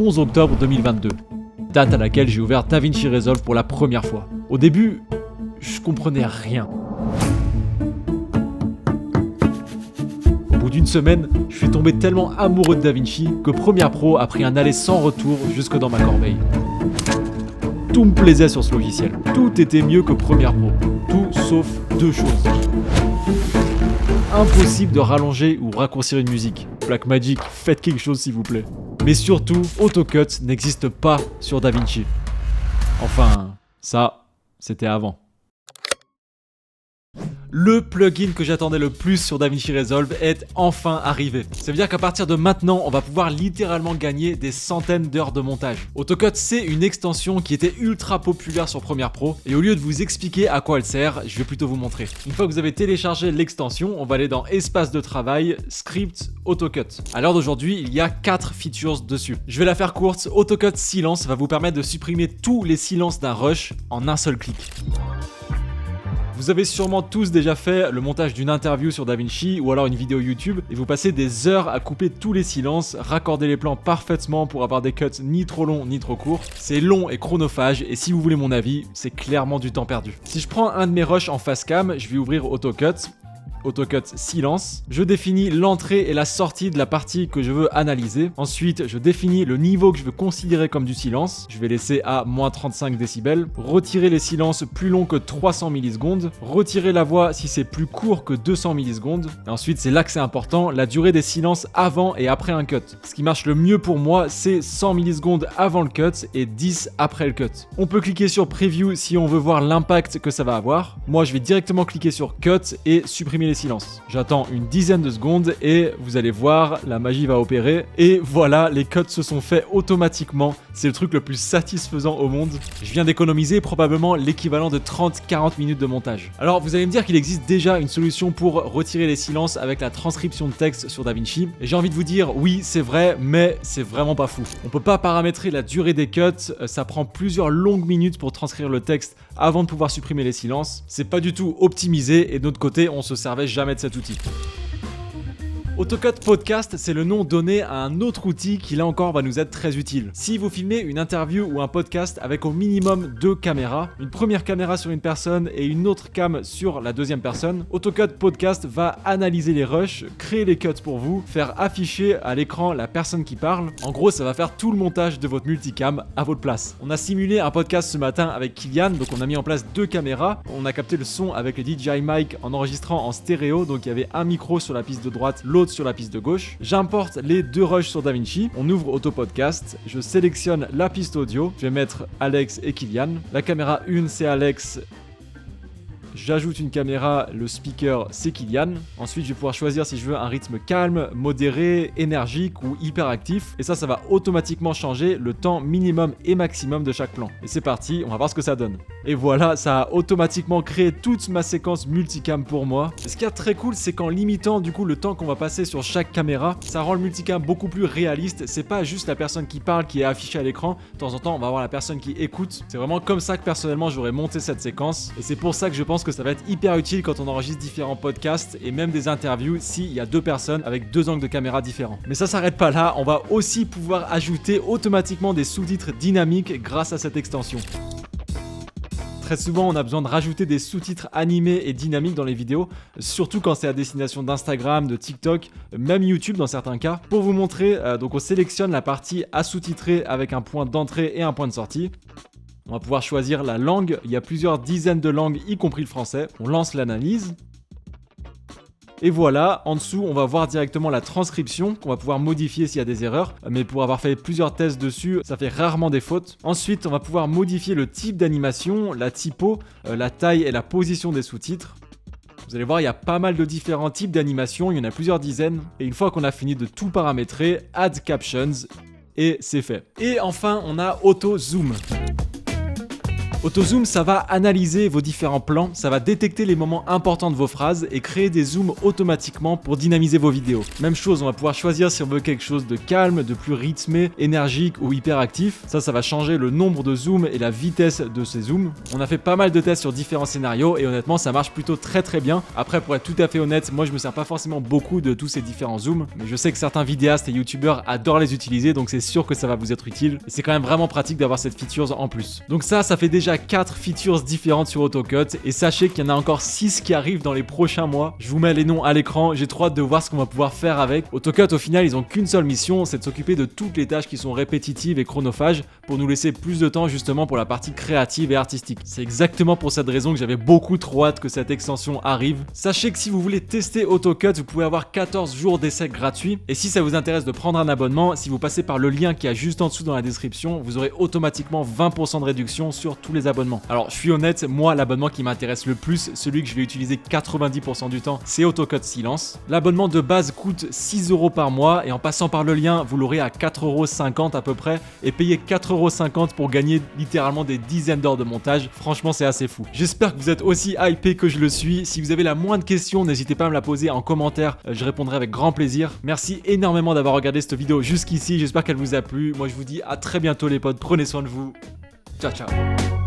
11 octobre 2022, date à laquelle j'ai ouvert DaVinci Resolve pour la première fois. Au début, je comprenais rien. Au bout d'une semaine, je suis tombé tellement amoureux de DaVinci que Premiere Pro a pris un aller sans retour jusque dans ma corbeille. Tout me plaisait sur ce logiciel. Tout était mieux que Premiere Pro. Tout sauf deux choses. Impossible de rallonger ou raccourcir une musique. Blackmagic, faites quelque chose s'il vous plaît. Mais surtout, AutoCut n'existe pas sur DaVinci. Enfin, ça, c'était avant. Le plugin que j'attendais le plus sur DaVinci Resolve est enfin arrivé. Ça veut dire qu'à partir de maintenant, on va pouvoir littéralement gagner des centaines d'heures de montage. AutoCut, c'est une extension qui était ultra populaire sur Premiere Pro et au lieu de vous expliquer à quoi elle sert, je vais plutôt vous montrer. Une fois que vous avez téléchargé l'extension, on va aller dans Espace de travail, Script, AutoCut. À l'heure d'aujourd'hui, il y a 4 features dessus. Je vais la faire courte. AutoCut Silence va vous permettre de supprimer tous les silences d'un rush en un seul clic. Vous avez sûrement tous déjà fait le montage d'une interview sur DaVinci ou alors une vidéo YouTube et vous passez des heures à couper tous les silences, raccorder les plans parfaitement pour avoir des cuts ni trop longs ni trop courts. C'est long et chronophage et si vous voulez mon avis, c'est clairement du temps perdu. Si je prends un de mes rushs en face cam, je vais ouvrir AutoCut silence. Je définis l'entrée et la sortie de la partie que je veux analyser. Ensuite, je définis le niveau que je veux considérer comme du silence. Je vais laisser à moins 35 décibels. Retirer les silences plus longs que 300 millisecondes. Retirer la voix si c'est plus court que 200 millisecondes. Et ensuite, c'est là que c'est important, la durée des silences avant et après un cut. Ce qui marche le mieux pour moi, c'est 100 millisecondes avant le cut et 10 après le cut. On peut cliquer sur Preview si on veut voir l'impact que ça va avoir. Moi, je vais directement cliquer sur Cut et supprimer les silences. J'attends une dizaine de secondes et vous allez voir, la magie va opérer. Et voilà, les cuts se sont faits automatiquement. C'est le truc le plus satisfaisant au monde. Je viens d'économiser probablement l'équivalent de 30-40 minutes de montage. Alors, vous allez me dire qu'il existe déjà une solution pour retirer les silences avec la transcription de texte sur DaVinci. Et j'ai envie de vous dire, oui, c'est vrai, mais c'est vraiment pas fou. On peut pas paramétrer la durée des cuts. Ça prend plusieurs longues minutes pour transcrire le texte avant de pouvoir supprimer les silences. C'est pas du tout optimisé et de notre côté, on se servait jamais de cet outil. AutoCut Podcast, c'est le nom donné à un autre outil qui là encore va nous être très utile. Si vous filmez une interview ou un podcast avec au minimum 2 caméras, une première caméra sur une personne et une autre cam sur la deuxième personne, AutoCut Podcast va analyser les rushs, créer les cuts pour vous, faire afficher à l'écran la personne qui parle. En gros, ça va faire tout le montage de votre multicam à votre place. On a simulé un podcast ce matin avec Kylian, donc on a mis en place 2 caméras. On a capté le son avec le DJI mic en enregistrant en stéréo, donc il y avait un micro sur la piste de droite, l'autre sur la piste de gauche. J'importe les 2 rushs sur DaVinci. On ouvre AutoPodcast. Je sélectionne la piste audio. Je vais mettre Alex et Kylian. La caméra 1, c'est Alex. J'ajoute une caméra, le speaker c'est Kylian. Ensuite je vais pouvoir choisir si je veux un rythme calme, modéré, énergique ou hyperactif. Et ça va automatiquement changer le temps minimum et maximum de chaque plan. Et c'est parti, on va voir ce que ça donne. Et voilà, ça a automatiquement créé toute ma séquence multicam pour moi. Et ce qui est très cool, c'est qu'en limitant du coup le temps qu'on va passer sur chaque caméra, ça rend le multicam beaucoup plus réaliste. C'est pas juste la personne qui parle qui est affichée à l'écran. De temps en temps, on va avoir la personne qui écoute. C'est vraiment comme ça que personnellement j'aurais monté cette séquence. Et c'est pour ça que je pense que ça va être hyper utile quand on enregistre différents podcasts et même des interviews s'il y a 2 personnes avec 2 angles de caméra différents. Mais ça s'arrête pas là, on va aussi pouvoir ajouter automatiquement des sous-titres dynamiques grâce à cette extension. Très souvent, on a besoin de rajouter des sous-titres animés et dynamiques dans les vidéos, surtout quand c'est à destination d'Instagram, de TikTok, même YouTube dans certains cas. Pour vous montrer, donc on sélectionne la partie à sous-titrer avec un point d'entrée et un point de sortie. On va pouvoir choisir la langue, il y a plusieurs dizaines de langues, y compris le français. On lance l'analyse. Et voilà, en dessous, on va voir directement la transcription qu'on va pouvoir modifier s'il y a des erreurs. Mais pour avoir fait plusieurs tests dessus, ça fait rarement des fautes. Ensuite, on va pouvoir modifier le type d'animation, la typo, la taille et la position des sous-titres. Vous allez voir, il y a pas mal de différents types d'animations, il y en a plusieurs dizaines. Et une fois qu'on a fini de tout paramétrer, Add Captions, et c'est fait. Et enfin, on a Auto Zoom. AutoZoom, ça va analyser vos différents plans, ça va détecter les moments importants de vos phrases et créer des zooms automatiquement pour dynamiser vos vidéos. Même chose, on va pouvoir choisir si on veut quelque chose de calme, de plus rythmé, énergique ou hyperactif. Ça va changer le nombre de zooms et la vitesse de ces zooms. On a fait pas mal de tests sur différents scénarios et honnêtement, ça marche plutôt très bien. Après, pour être tout à fait honnête, moi je me sers pas forcément beaucoup de tous ces différents zooms, mais je sais que certains vidéastes et youtubeurs adorent les utiliser, donc c'est sûr que ça va vous être utile. Et c'est quand même vraiment pratique d'avoir cette feature en plus. Donc ça fait déjà 4 features différentes sur AutoCut et sachez qu'il y en a encore 6 qui arrivent dans les prochains mois. Je vous mets les noms à l'écran, j'ai trop hâte de voir ce qu'on va pouvoir faire avec. AutoCut, au final, ils ont qu'une seule mission, c'est de s'occuper de toutes les tâches qui sont répétitives et chronophages pour nous laisser plus de temps justement pour la partie créative et artistique. C'est exactement pour cette raison que j'avais beaucoup trop hâte que cette extension arrive. Sachez que si vous voulez tester AutoCut, vous pouvez avoir 14 jours d'essai gratuit et si ça vous intéresse de prendre un abonnement, si vous passez par le lien qui est juste en dessous dans la description, vous aurez automatiquement 20% de réduction sur tous les abonnements. Alors je suis honnête, moi l'abonnement qui m'intéresse le plus, celui que je vais utiliser 90% du temps, c'est AutoCut Silence. L'abonnement de base coûte 6€ par mois et en passant par le lien, vous l'aurez à 4,50€ à peu près et payez 4,50€ pour gagner littéralement des dizaines d'heures de montage. Franchement, c'est assez fou. J'espère que vous êtes aussi hypé que je le suis. Si vous avez la moindre question, n'hésitez pas à me la poser en commentaire, je répondrai avec grand plaisir. Merci énormément d'avoir regardé cette vidéo jusqu'ici, j'espère qu'elle vous a plu. Moi je vous dis à très bientôt les potes, prenez soin de vous. Ciao ciao.